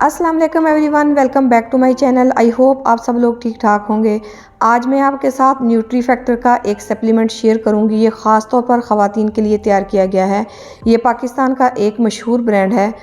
अस्सलाम वालेकुम everyone, welcome back to my channel. I hope आप सब लोग ठीक ठाक होंगे। आज मैं आपके साथ न्यूट्री फैक्टर का एक सप्लीमेंट शेयर करूंगी। ये ख़ास तौर पर ख़वातीन के लिए तैयार किया गया है। ये पाकिस्तान का एक मशहूर ब्रांड है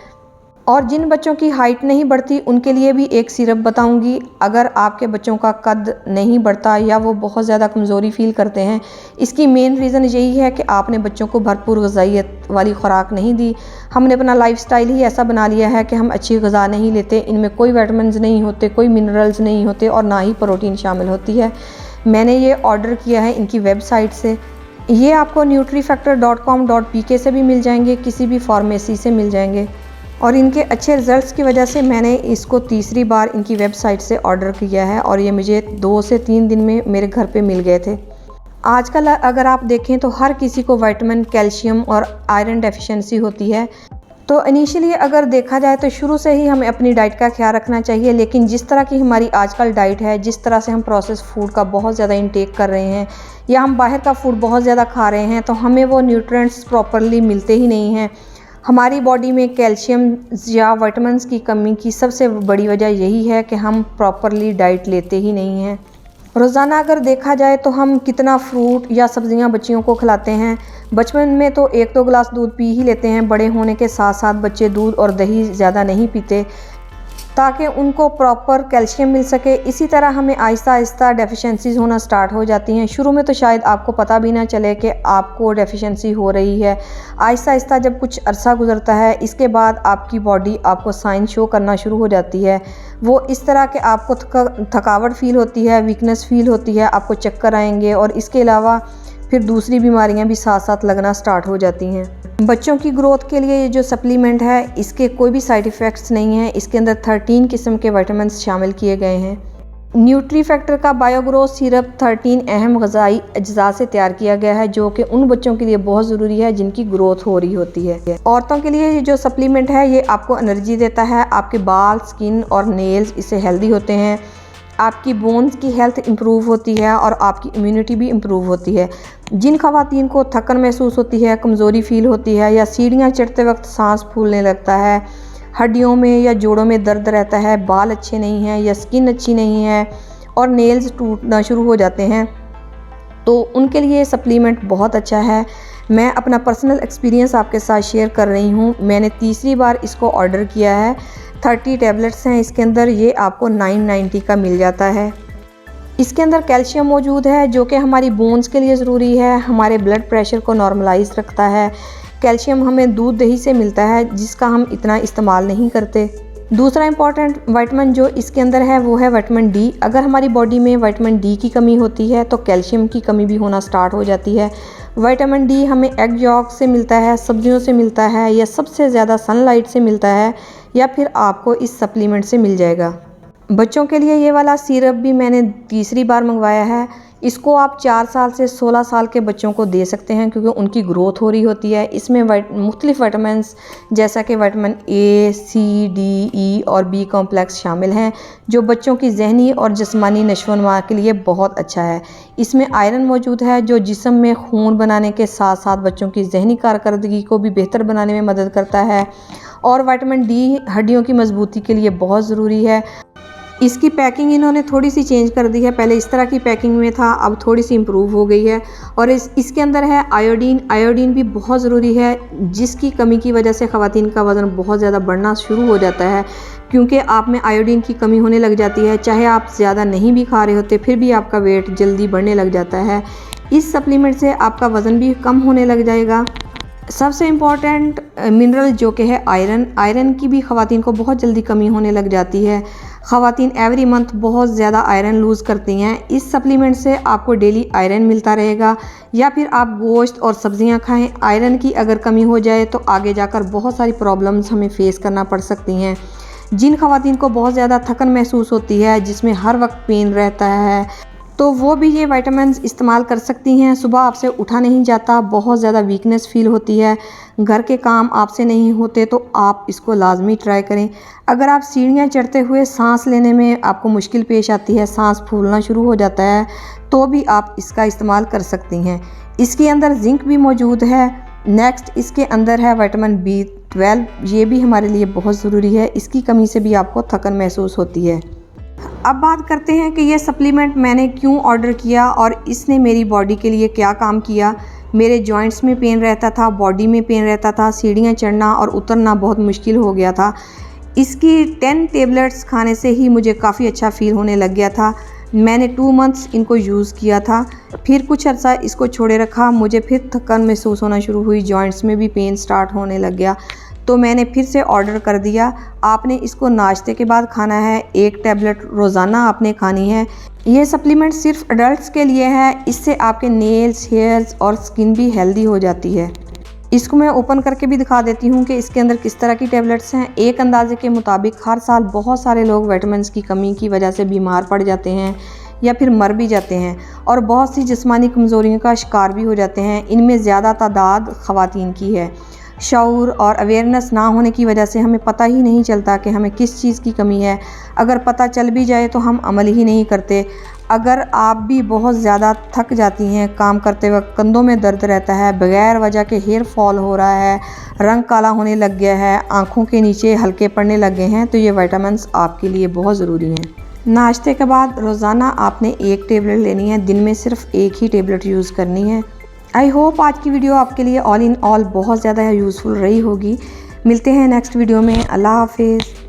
और जिन बच्चों की हाइट नहीं बढ़ती उनके लिए भी एक सिरप बताऊंगी। अगर आपके बच्चों का कद नहीं बढ़ता या वो बहुत ज़्यादा कमज़ोरी फील करते हैं, इसकी मेन रीज़न यही है कि आपने बच्चों को भरपूर ग़िज़ाइयत वाली ख़ुराक नहीं दी। हमने अपना लाइफस्टाइल ही ऐसा बना लिया है कि हम अच्छी ग़िज़ा नहीं लेते। इनमें कोई विटामिन्स नहीं होते, कोई मिनरल्स नहीं होते और ना ही प्रोटीन शामिल होती है। मैंने ये ऑर्डर किया है इनकी वेबसाइट से। ये आपको nutrifactor.com.pk से भी मिल जाएंगे, किसी भी फार्मेसी से मिल जाएंगे। और इनके अच्छे रिज़ल्ट्स की वजह से मैंने इसको तीसरी बार इनकी वेबसाइट से ऑर्डर किया है और ये मुझे 2 से 3 दिन में मेरे घर पे मिल गए थे। आजकल अगर आप देखें तो हर किसी को विटामिन, कैल्शियम और आयरन डेफिशिएंसी होती है। तो इनिशियली अगर देखा जाए तो शुरू से ही हमें अपनी डाइट का ख्याल रखना चाहिए, लेकिन जिस तरह की हमारी आजकल डाइट है, जिस तरह से हम प्रोसेस फूड का बहुत ज़्यादा इंटेक कर रहे हैं या हम बाहर का फूड बहुत ज़्यादा खा रहे हैं, तो हमें वो न्यूट्रिएंट्स प्रॉपरली मिलते ही नहीं हैं। हमारी बॉडी में कैल्शियम या विटामिन्स की कमी की सबसे बड़ी वजह यही है कि हम प्रॉपरली डाइट लेते ही नहीं हैं। रोज़ाना अगर देखा जाए तो हम कितना फ्रूट या सब्ज़ियां बच्चियों को खिलाते हैं। बचपन में तो 1-2 गिलास दूध पी ही लेते हैं। बड़े होने के साथ साथ बच्चे दूध और दही ज़्यादा नहीं पीते ताकि उनको प्रॉपर कैल्शियम मिल सके। इसी तरह हमें आहिस्ता आहिस्ता डेफिशिएंसीज होना स्टार्ट हो जाती हैं। शुरू में तो शायद आपको पता भी ना चले कि आपको डेफिशिएंसी हो रही है। आहिस्ता आहिस्ता जब कुछ अरसा गुजरता है, इसके बाद आपकी बॉडी आपको साइन शो करना शुरू हो जाती है। वो इस तरह के आपको थकावट फील होती है, वीकनेस फील होती है, आपको चक्कर आएंगे और इसके अलावा फिर दूसरी बीमारियां भी साथ साथ लगना स्टार्ट हो जाती हैं। बच्चों की ग्रोथ के लिए ये जो सप्लीमेंट है, इसके कोई भी साइड इफ़ेक्ट्स नहीं हैं। इसके अंदर 13 किस्म के विटामिन शामिल किए गए हैं। न्यूट्री फैक्टर का बायोग्रोथ सिरप 13 अहम ग़िज़ाई अज्जा से तैयार किया गया है, जो कि उन बच्चों के लिए बहुत ज़रूरी है जिनकी ग्रोथ हो रही होती है। औरतों के लिए ये जो सप्लीमेंट है, ये आपको एनर्जी देता है। आपके बाल, स्किन और नेल्स इससे हेल्दी होते हैं। आपकी बोन्स की हेल्थ इम्प्रूव होती है और आपकी इम्यूनिटी भी इम्प्रूव होती है। जिन ख़वातीन को थकन महसूस होती है, कमज़ोरी फील होती है या सीढ़ियाँ चढ़ते वक्त सांस फूलने लगता है, हड्डियों में या जोड़ों में दर्द रहता है, बाल अच्छे नहीं हैं या स्किन अच्छी नहीं है और नेल्स टूटना शुरू हो जाते हैं, तो उनके लिए सप्लीमेंट बहुत अच्छा है। मैं अपना पर्सनल एक्सपीरियंस आपके साथ शेयर कर रही हूँ। मैंने तीसरी बार इसको ऑर्डर किया है। 30 टैबलेट्स हैं इसके अंदर। ये आपको 990 का मिल जाता है। इसके अंदर कैल्शियम मौजूद है जो कि हमारी बोन्स के लिए ज़रूरी है, हमारे ब्लड प्रेशर को नॉर्मलाइज रखता है। कैल्शियम हमें दूध दही से मिलता है, जिसका हम इतना इस्तेमाल नहीं करते। दूसरा इंपॉर्टेंट विटामिन जो इसके अंदर है वो है विटामिन डी। अगर हमारी बॉडी में विटामिन डी की कमी होती है तो कैल्शियम की कमी भी होना स्टार्ट हो जाती है। विटामिन डी हमें एग यॉल्क से मिलता है, सब्जियों से मिलता है या सबसे ज़्यादा सनलाइट से मिलता है या फिर आपको इस सप्लीमेंट से मिल जाएगा। बच्चों के लिए ये वाला सिरप भी मैंने तीसरी बार मंगवाया है। इसको आप 4 साल से 16 साल के बच्चों को दे सकते हैं क्योंकि उनकी ग्रोथ हो रही होती है। इसमें मुख्तलिफ विटामिन्स जैसा कि विटामिन ए, सी, डी, ई और बी कॉम्प्लेक्स शामिल हैं, जो बच्चों की जहनी और जिस्मानी नशोनुमा के लिए बहुत अच्छा है। इसमें आयरन मौजूद है जो जिस्म में खून बनाने के साथ साथ बच्चों की जहनी कारकर्दगी को भी बेहतर बनाने में मदद करता है। और विटामिन डी हड्डियों की मजबूती के लिए बहुत ज़रूरी है। इसकी पैकिंग इन्होंने थोड़ी सी चेंज कर दी है। पहले इस तरह की पैकिंग में था, अब थोड़ी सी इम्प्रूव हो गई है। और इसके अंदर है आयोडीन। आयोडीन भी बहुत ज़रूरी है, जिसकी कमी की वजह से ख़वातीन का वज़न बहुत ज़्यादा बढ़ना शुरू हो जाता है, क्योंकि आप में आयोडीन की कमी होने लग जाती है। चाहे आप ज़्यादा नहीं भी खा रहे होते, फिर भी आपका वेट जल्दी बढ़ने लग जाता है। इस सप्लीमेंट से आपका वज़न भी कम होने लग जाएगा। सबसे इम्पॉर्टेंट मिनरल जो कि है आयरन। आयरन की भी ख़वातीन को बहुत जल्दी कमी होने लग जाती है। ख़वातीन एवरी मंथ बहुत ज़्यादा आयरन लूज़ करती हैं। इस सप्लीमेंट से आपको डेली आयरन मिलता रहेगा। या फिर आप गोश्त और सब्ज़ियां खाएं। आयरन की अगर कमी हो जाए तो आगे जाकर बहुत सारी प्रॉब्लम्स हमें फेस करना पड़ सकती हैं। जिन ख़वातीन को बहुत ज़्यादा थकन महसूस होती है, जिसमें हर वक्त पेन रहता है, तो वो भी ये विटामिन्स इस्तेमाल कर सकती हैं। सुबह आपसे उठा नहीं जाता, बहुत ज़्यादा वीकनेस फील होती है, घर के काम आपसे नहीं होते, तो आप इसको लाजमी ट्राई करें। अगर आप सीढ़ियाँ चढ़ते हुए सांस लेने में आपको मुश्किल पेश आती है, सांस फूलना शुरू हो जाता है, तो भी आप इसका इस्तेमाल कर सकती हैं। इसके अंदर जिंक भी मौजूद है नेक्स्ट इसके अंदर है विटामिन B12, ये भी हमारे लिए बहुत ज़रूरी है, इसकी कमी से भी आपको थकन महसूस होती है। अब बात करते हैं कि ये सप्लीमेंट मैंने क्यों ऑर्डर किया और इसने मेरी बॉडी के लिए क्या काम किया। मेरे जॉइंट्स में पेन रहता था, बॉडी में पेन रहता था, सीढ़ियाँ चढ़ना और उतरना बहुत मुश्किल हो गया था। इसकी 10 टेबलेट्स खाने से ही मुझे काफ़ी अच्छा फील होने लग गया था। मैंने 2 मंथ्स इनको यूज़ किया था, फिर कुछ अर्सा इसको छोड़े रखा, मुझे फिर थकान महसूस होना शुरू हुई, जॉइंट्स में भी पेन स्टार्ट होने लग गया, तो मैंने फिर से ऑर्डर कर दिया। आपने इसको नाश्ते के बाद खाना है, 1 टैबलेट रोज़ाना आपने खानी है। ये सप्लीमेंट सिर्फ अडल्ट्स के लिए है, इससे आपके नेल्स, हेयर्स और स्किन भी हेल्दी हो जाती है। इसको मैं ओपन करके भी दिखा देती हूँ कि इसके अंदर किस तरह की टैबलेट्स हैं। एक अंदाजे के मुताबिक हर साल बहुत सारे लोग विटामिन्स की कमी की वजह से बीमार पड़ जाते हैं या फिर मर भी जाते हैं और बहुत सी जिस्मानी कमज़ोरियों का शिकार भी हो जाते हैं। इनमें ज़्यादा तादाद ख़वातीन की है। शऊर और अवेयरनेस ना होने की वजह से हमें पता ही नहीं चलता कि हमें किस चीज़ की कमी है। अगर पता चल भी जाए तो हम अमल ही नहीं करते। अगर आप भी बहुत ज़्यादा थक जाती हैं, काम करते वक्त कंधों में दर्द रहता है, बगैर वजह के हेयर फॉल हो रहा है, रंग काला होने लग गया है, आँखों के नीचे हल्के पड़ने लग गए हैं, तो ये विटामिन्स आपके लिए बहुत ज़रूरी हैं। नाश्ते के बाद रोज़ाना आपने 1 टेबलेट लेनी है, दिन में सिर्फ 1 ही टेबलेट यूज़ करनी है। आई होप आज की वीडियो आपके लिए ऑल इन ऑल बहुत ज़्यादा यूज़फुल रही होगी। मिलते हैं नेक्स्ट वीडियो में। अल्लाह हाफिज़।